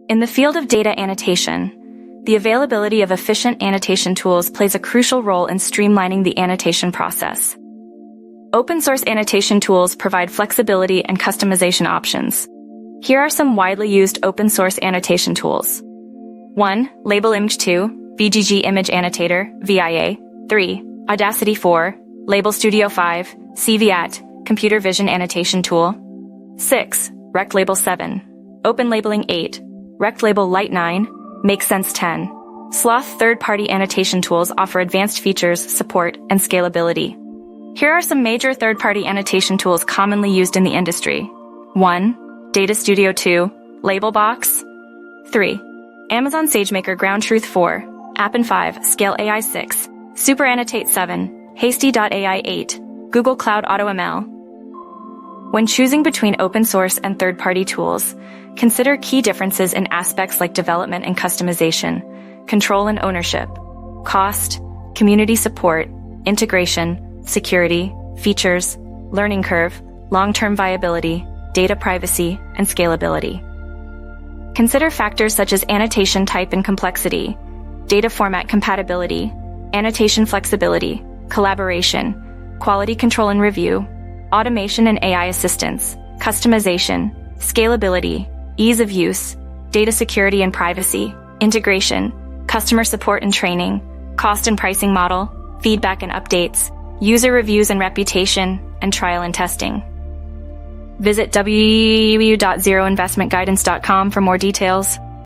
In the field of data annotation, the availability of efficient annotation tools plays a crucial role in streamlining the annotation process. Open-source annotation tools provide flexibility and customization options. Here are some widely used open-source annotation tools. 1. Label Image 2, VGG Image Annotator, VIA. 3. Audacity 4, Label Studio 5, CVAT, Computer Vision Annotation Tool. 6. Rect Label 7, Open Labeling 8, Rect Label Lite 9, Make Sense 10. Sloth third-party annotation tools offer advanced features, support, and scalability. Here are some major third-party annotation tools commonly used in the industry. 1. Data Studio 2, Labelbox. 3. Amazon SageMaker Ground Truth 4, Appen 5, Scale AI 6, Super Annotate 7, Hasty.ai 8, Google Cloud AutoML. When choosing between open-source and third-party tools, consider key differences in aspects like development and customization, control and ownership, cost, community support, integration, security, features, learning curve, long-term viability, data privacy, and scalability. Consider factors such as annotation type and complexity, data format compatibility, annotation flexibility, collaboration, quality control and review, automation and AI assistance, customization, scalability, ease of use, data security and privacy, integration, customer support and training, cost and pricing model, feedback and updates, user reviews and reputation, and trial and testing. Visit www.zeroinvestmentguidance.com for more details.